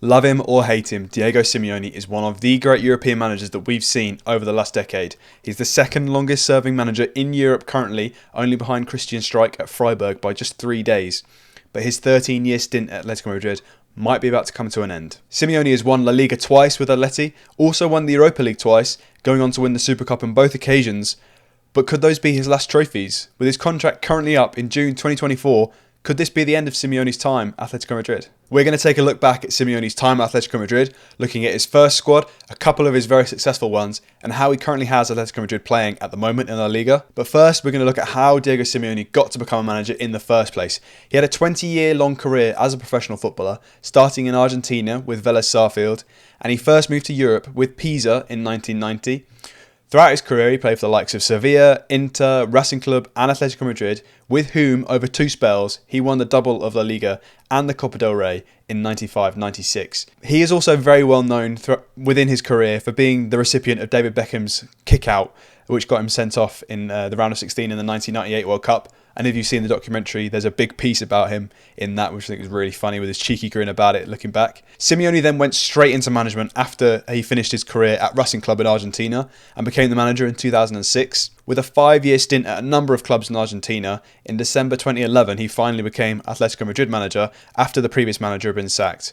Love him or hate him, Diego Simeone is one of the great European managers that we've seen over the last decade. He's the second longest serving manager in Europe currently, only behind Christian Streich at Freiburg by just 3 days. But his 13-year stint at Atletico Madrid might be about to come to an end. Simeone has won La Liga twice with Atleti, also won the Europa League twice, going on to win the Super Cup on both occasions. But could those be his last trophies? With his contract currently up in June 2024, could this be the end of Simeone's time at Atletico Madrid? We're going to take a look back at Simeone's time at Atletico Madrid, looking at his first squad, a couple of his very successful ones, and how he currently has Atletico Madrid playing at the moment in La Liga. But first, we're going to look at how Diego Simeone got to become a manager in the first place. He had a 20-year-long career as a professional footballer, starting in Argentina with Vélez Sarsfield, and he first moved to Europe with Pisa in 1990. Throughout his career, he played for the likes of Sevilla, Inter, Racing Club and Atletico Madrid, with whom, over 2 spells, he won the double of La Liga and the Copa del Rey in 95-96. He is also very well known within his career for being the recipient of David Beckham's kick-out, which got him sent off in the round of 16 in the 1998 World Cup. And if you've seen the documentary, there's a big piece about him in that, which I think is really funny with his cheeky grin about it looking back. Simeone then went straight into management after he finished his career at Racing Club in Argentina and became the manager in 2006. With a 5-year stint at a number of clubs in Argentina, in December 2011 he finally became Atletico Madrid manager after the previous manager had been sacked.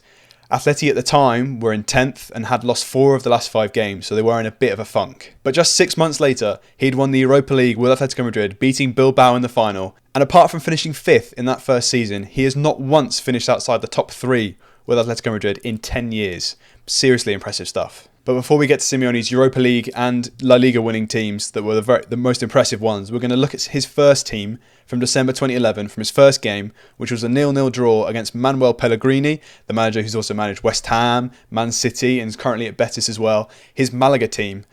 Atleti at the time were in 10th and had lost 4 of the last 5 games, so they were in a bit of a funk. But just 6 months later, he'd won the Europa League with Atletico Madrid, beating Bilbao in the final. And apart from finishing 5th in that first season, he has not once finished outside the top 3 with Atletico Madrid in 10 years. Seriously impressive stuff. But before we get to Simeone's Europa League and La Liga winning teams that were the most impressive ones, we're going to look at his first team from December 2011, from his first game, which was a 0-0 draw against Manuel Pellegrini, the manager who's also managed West Ham, Man City, and is currently at Betis as well. His Malaga team,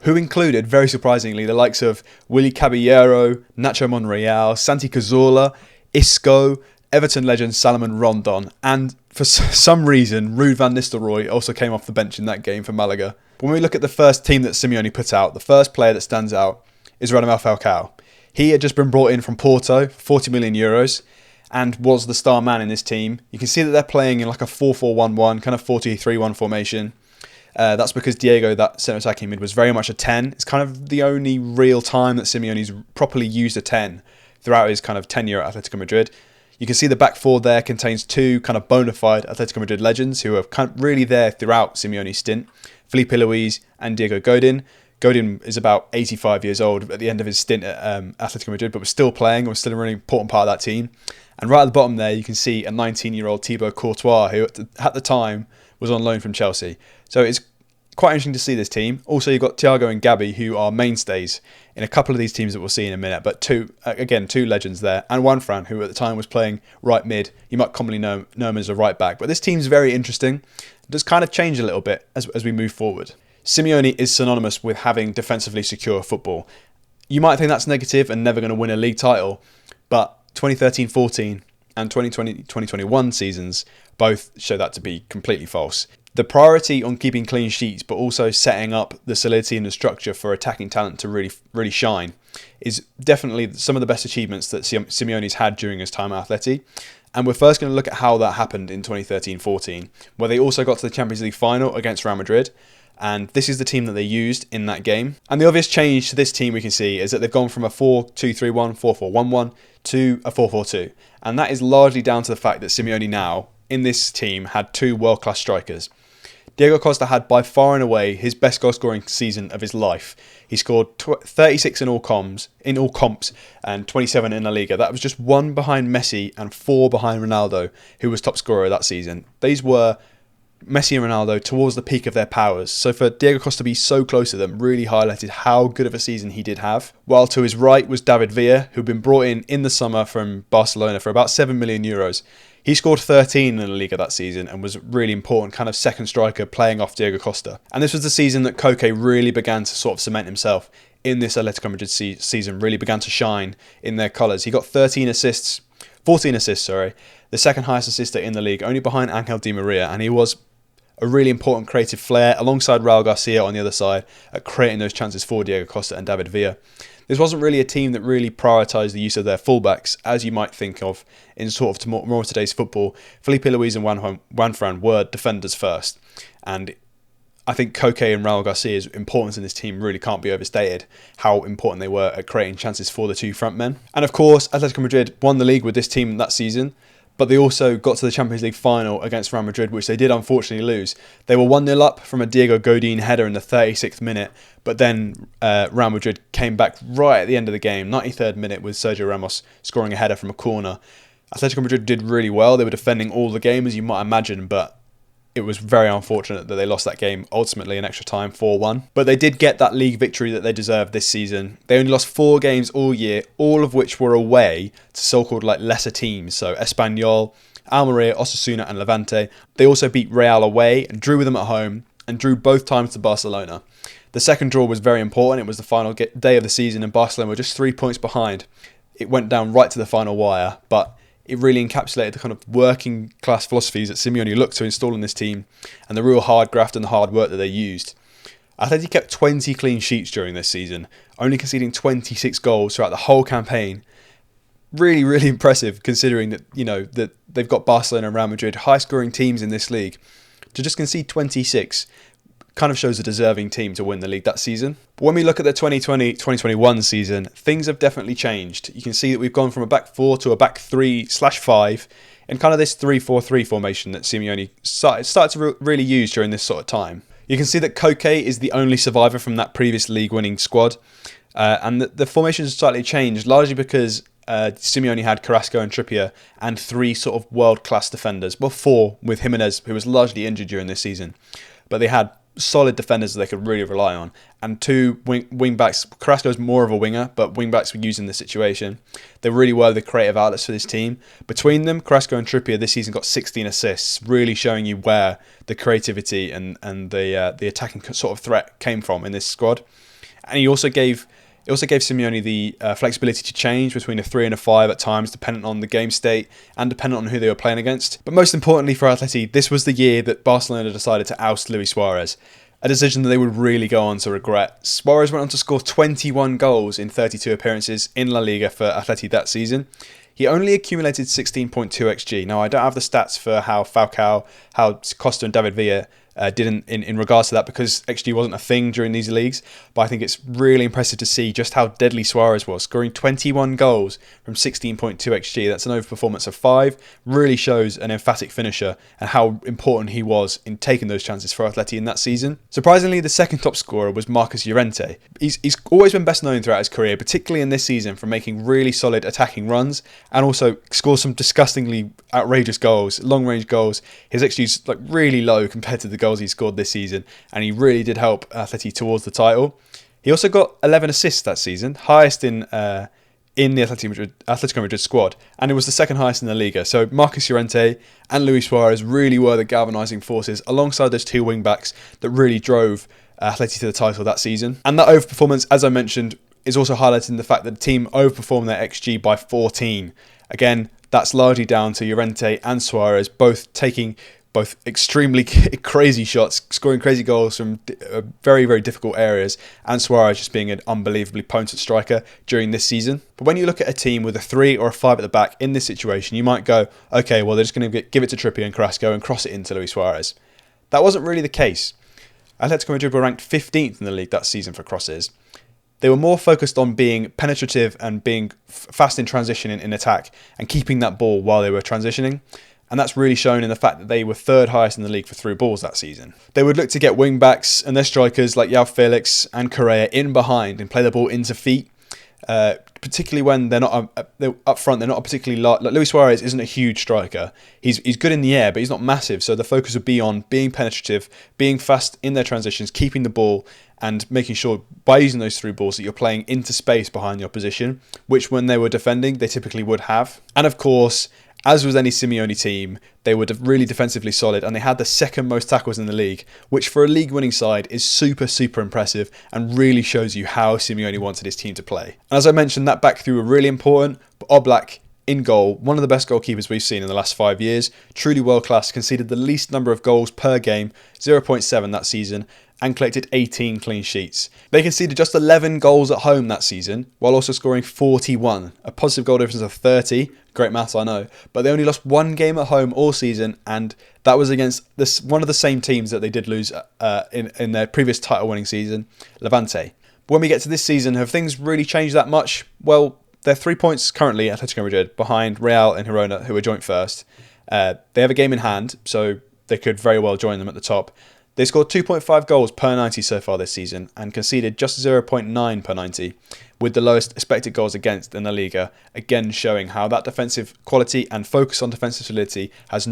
who included, very surprisingly, the likes of Willy Caballero, Nacho Monreal, Santi Cazorla, Isco, Everton legend Salomon Rondon, and for some reason, Ruud van Nistelrooy also came off the bench in that game for Malaga. When we look at the first team that Simeone put out, the first player that stands out is Radamel Falcao. He had just been brought in from Porto, 40 million euros, and was the star man in this team. You can see that they're playing in like a 4-4-1-1, kind of 4-3-1 formation. That's because Diego, that centre attacking mid, was very much a 10. It's kind of the only real time that Simeone's properly used a 10 throughout his kind of tenure at Atletico Madrid. You can see the back 4 there contains 2 kind of bona fide Atletico Madrid legends who are kind of really there throughout Simeone's stint. Felipe Luis and Diego Godin. Godin is about 85 years old at the end of his stint at Atletico Madrid, but was still playing, was still a really important part of that team. And right at the bottom there, you can see a 19-year-old Thibaut Courtois, who at the time was on loan from Chelsea. So it's quite interesting to see this team. Also, you've got Thiago and Gabby, who are mainstays in a couple of these teams that we'll see in a minute. But two legends there. And Juanfran, who at the time was playing right mid. You might commonly know him as a right back. But this team's very interesting. It does kind of change a little bit as we move forward. Simeone is synonymous with having defensively secure football. You might think that's negative and never going to win a league title. But 2013-14 and 2020-2021 seasons both show that to be completely false. The priority on keeping clean sheets, but also setting up the solidity and the structure for attacking talent to really shine, is definitely some of the best achievements that Simeone's had during his time at Atleti. And we're first going to look at how that happened in 2013-14, where they also got to the Champions League final against Real Madrid. And this is the team that they used in that game. And the obvious change to this team we can see is that they've gone from a 4-2-3-1, 4-4-1-1 to a 4-4-2. And that is largely down to the fact that Simeone now, in this team, had 2 world-class strikers. Diego Costa had by far and away his best goal-scoring season of his life. He scored 36 in all comps, and 27 in La Liga. That was just 1 behind Messi and 4 behind Ronaldo, who was top scorer that season. These were Messi and Ronaldo towards the peak of their powers. So for Diego Costa to be so close to them really highlighted how good of a season he did have. While to his right was David Villa, who'd been brought in the summer from Barcelona for about 7 million euros. He scored 13 in La Liga that season and was a really important kind of second striker playing off Diego Costa. And this was the season that Koke really began to sort of cement himself in this Atletico Madrid season, really began to shine in their colours. He got 14 assists, the second highest assister in the league, only behind Angel Di Maria, and he was a really important creative flair alongside Raul Garcia on the other side at creating those chances for Diego Costa and David Villa. This wasn't really a team that really prioritised the use of their fullbacks, as you might think of in sort of more of today's football. Felipe Luis and Juan Fran were defenders first, and I think Koke and Raul Garcia's importance in this team really can't be overstated, how important they were at creating chances for the two front men. And of course, Atletico Madrid won the league with this team that season, but they also got to the Champions League final against Real Madrid, which they did unfortunately lose. They were 1-0 up from a Diego Godin header in the 36th minute, but then Real Madrid came back right at the end of the game, 93rd minute, with Sergio Ramos scoring a header from a corner. Atletico Madrid did really well. They were defending all the game, as you might imagine, but it was very unfortunate that they lost that game ultimately in extra time 4-1. But they did get that league victory that they deserved this season. They only lost 4 games all year, all of which were away to so-called lesser teams. So Espanyol, Almeria, Osasuna and Levante. They also beat Real away and drew with them at home and drew both times to Barcelona. The second draw was very important. It was the final day of the season and Barcelona were just 3 points behind. It went down right to the final wire, but it really encapsulated the kind of working class philosophies that Simeone looked to install in this team and the real hard graft and the hard work that they used. Atleti kept 20 clean sheets during this season, only conceding 26 goals throughout the whole campaign. Really, really impressive considering that, that they've got Barcelona and Real Madrid, high scoring teams in this league. To just concede 26 kind of shows a deserving team to win the league that season. But when we look at the 2020-2021 season, things have definitely changed. You can see that we've gone from a back 4 to a back 3/5 and kind of this 3-4-3 formation that Simeone started to really use during this sort of time. You can see that Koke is the only survivor from that previous league-winning squad, and the formation has slightly changed, largely because Simeone had Carrasco and Trippier and 3 sort of world-class defenders. Well, 4 with Jimenez, who was largely injured during this season. But they had solid defenders that they could really rely on, and 2 wing backs. Carrasco's more of a winger, but wing backs were used in this situation. They really were the creative outlets for this team. Between them, Carrasco and Trippier this season got 16 assists, really showing you where the creativity and the attacking sort of threat came from in this squad. And he also gave Simeone the flexibility to change between a 3 and a 5 at times, dependent on the game state and dependent on who they were playing against. But most importantly for Atleti, this was the year that Barcelona decided to oust Luis Suarez, a decision that they would really go on to regret. Suarez went on to score 21 goals in 32 appearances in La Liga for Atleti that season. He only accumulated 16.2 XG. Now, I don't have the stats for how Falcao, how Costa and David Villa did in regards to that, because XG wasn't a thing during these leagues, but I think it's really impressive to see just how deadly Suarez was, scoring 21 goals from 16.2 XG. That's an overperformance of 5, really shows an emphatic finisher and how important he was in taking those chances for Atleti in that season. Surprisingly, the second top scorer was Marcus Llorente. He's always been best known throughout his career, particularly in this season, for making really solid attacking runs and also scores some disgustingly outrageous goals, long-range goals. His XG is really low compared to the goals he scored this season, and he really did help Atleti towards the title. He also got 11 assists that season, highest in the Atletico Madrid squad, and it was the second highest in the Liga. So Marcus Llorente and Luis Suarez really were the galvanising forces alongside those 2 wing-backs that really drove Atleti to the title that season. And that overperformance, as I mentioned, is also highlighting the fact that the team overperformed their XG by 14. Again, that's largely down to Llorente and Suarez both taking extremely crazy shots, scoring crazy goals from very, very difficult areas, and Suarez just being an unbelievably potent striker during this season. But when you look at a team with a 3 or a 5 at the back in this situation, you might go, okay, well, they're just going to give it to Trippier and Carrasco and cross it into Luis Suarez. That wasn't really the case. Atletico Madrid were ranked 15th in the league that season for crosses. They were more focused on being penetrative and being fast in transition in attack and keeping that ball while they were transitioning. And that's really shown in the fact that they were 3rd highest in the league for through balls that season. They would look to get wing-backs and their strikers like João Felix and Correa in behind and play the ball into feet, particularly when they're not up front. They're not particularly large. Luis Suarez isn't a huge striker. He's good in the air, but he's not massive. So the focus would be on being penetrative, being fast in their transitions, keeping the ball, and making sure by using those through balls that you're playing into space behind the opposition, which when they were defending, they typically would have. And of course, as with any Simeone team, they were really defensively solid, and they had the 2nd most tackles in the league, which for a league-winning side is super, super impressive and really shows you how Simeone wanted his team to play. And as I mentioned, that back three were really important, but Oblak in goal, one of the best goalkeepers we've seen in the last 5 years, truly world-class, conceded the least number of goals per game, 0.7 that season, and collected 18 clean sheets. They conceded just 11 goals at home that season, while also scoring 41, a positive goal difference of 30. Great maths, I know. But they only lost one game at home all season, and that was against one of the same teams that they did lose in their previous title-winning season, Levante. But when we get to this season, have things really changed that much? Well, they're 3 points currently at Atletico Madrid, behind Real and Girona, who are joint first. They have a game in hand, so they could very well join them at the top. They scored 2.5 goals per 90 so far this season and conceded just 0.9 per 90, with the lowest expected goals against in La Liga, again showing how that defensive quality and focus on defensive solidity has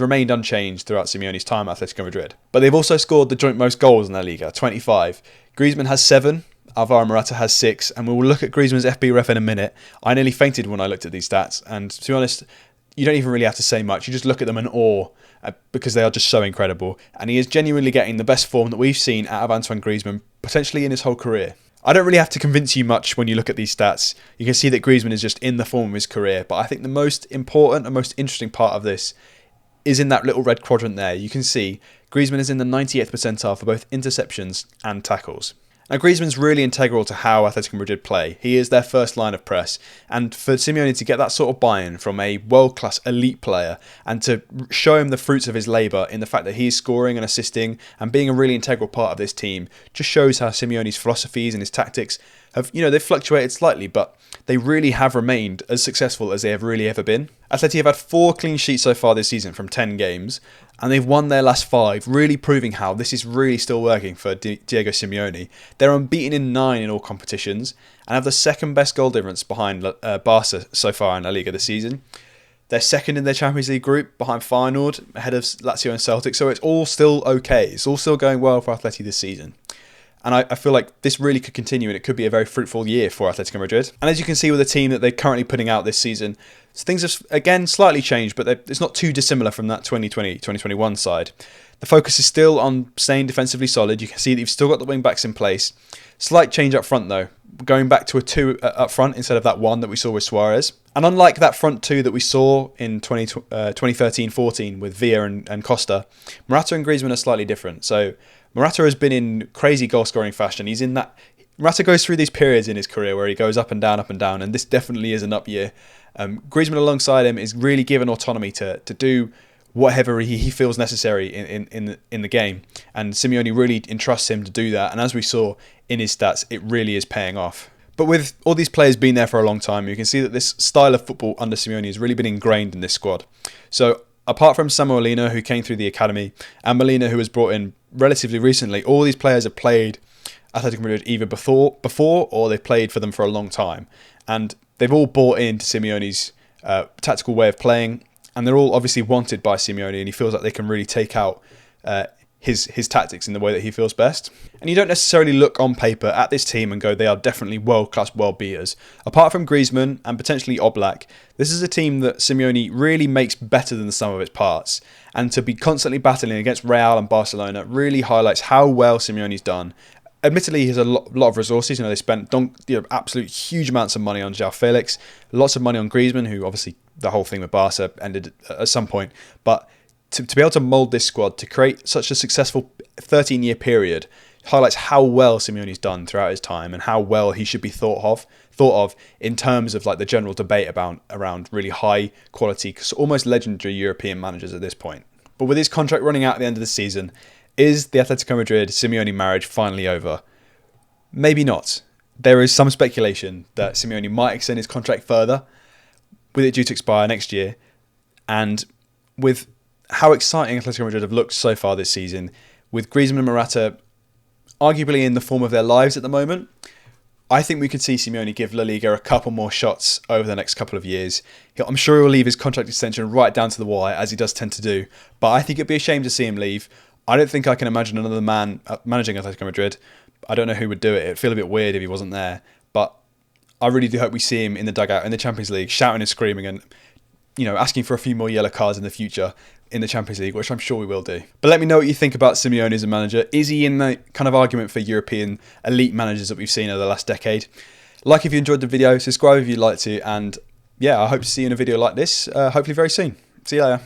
remained unchanged throughout Simeone's time at Atletico Madrid. But they've also scored the joint most goals in La Liga, 25. Griezmann has 7, Alvaro Morata has 6, and we will look at Griezmann's FB ref in a minute. I nearly fainted when I looked at these stats, and to be honest, you don't even really have to say much. You just look at them in awe because they are just so incredible. And he is genuinely getting the best form that we've seen out of Antoine Griezmann, potentially in his whole career. I don't really have to convince you much when you look at these stats. You can see that Griezmann is just in the form of his career. But I think the most important and most interesting part of this is in that little red quadrant there. You can see Griezmann is in the 98th percentile for both interceptions and tackles. Now, Griezmann's really integral to how Atletico Madrid play. He is their first line of press. And for Simeone to get that sort of buy-in from a world-class elite player and to show him the fruits of his labour in the fact that he's scoring and assisting and being a really integral part of this team just shows how Simeone's philosophies and his tactics have, they've fluctuated slightly, but they really have remained as successful as they have really ever been. Atleti have had 4 clean sheets so far this season from 10 games, and they've won their last 5, really proving how this is really still working for Diego Simeone. They're unbeaten in 9 in all competitions, and have the second best goal difference behind Barca so far in La Liga this season. They're second in their Champions League group, behind Feyenoord, ahead of Lazio and Celtic, so it's all still okay. It's all still going well for Atleti this season. And I feel like this really could continue, and it could be a very fruitful year for Atletico Madrid. And as you can see with the team that they're currently putting out this season, things have, again, slightly changed, but it's not too dissimilar from that 2020-2021 side. The focus is still on staying defensively solid. You can see that you've still got the wing-backs in place. Slight change up front, though, going back to a 2 up front instead of that 1 that we saw with Suarez. And unlike that front 2 that we saw in 2013-14 with Villa and Costa, Morata and Griezmann are slightly different. So Morata has been in crazy goal-scoring fashion. Morata goes through these periods in his career where he goes up and down, and this definitely is an up year. Griezmann alongside him is really given autonomy to do whatever he feels necessary in the game, and Simeone really entrusts him to do that, and as we saw in his stats, it really is paying off. But with all these players being there for a long time, you can see that this style of football under Simeone has really been ingrained in this squad. So apart from Samuel Molina, who came through the academy, and Molina, who was brought in relatively recently, all these players have played Atletico Madrid either before or they've played for them for a long time, and they've all bought into Simeone's tactical way of playing, and they're all obviously wanted by Simeone, and he feels like they can really take out his tactics in the way that he feels best. And you don't necessarily look on paper at this team and go, they are definitely world-class world beaters. Apart from Griezmann and potentially Oblak, this is a team that Simeone really makes better than the sum of its parts. And to be constantly battling against Real and Barcelona really highlights how well Simeone's done. Admittedly, he has a lot of resources. They spent absolute huge amounts of money on João Felix, lots of money on Griezmann, who obviously the whole thing with Barca ended at some point. But to be able to mould this squad, to create such a successful 13-year period, highlights how well Simeone's done throughout his time and how well he should be thought of in terms of like the general debate around really high quality, almost legendary European managers at this point. But with his contract running out at the end of the season, is the Atletico Madrid-Simeone marriage finally over? Maybe not. There is some speculation that Simeone might extend his contract further, with it due to expire next year. And with how exciting Atletico Madrid have looked so far this season, with Griezmann and Morata arguably in the form of their lives at the moment, I think we could see Simeone give La Liga a couple more shots over the next couple of years. I'm sure he will leave his contract extension right down to the wire, as he does tend to do. But I think it'd be a shame to see him leave. I don't think I can imagine another man managing Atletico Madrid. I don't know who would do it. It'd feel a bit weird if he wasn't there. But I really do hope we see him in the dugout in the Champions League, shouting and screaming and, asking for a few more yellow cards in the future in the Champions League, which I'm sure we will do. But let me know what you think about Simeone as a manager. Is he in the kind of argument for European elite managers that we've seen over the last decade? Like if you enjoyed the video, subscribe if you'd like to, and yeah, I hope to see you in a video like this, hopefully very soon. See you later.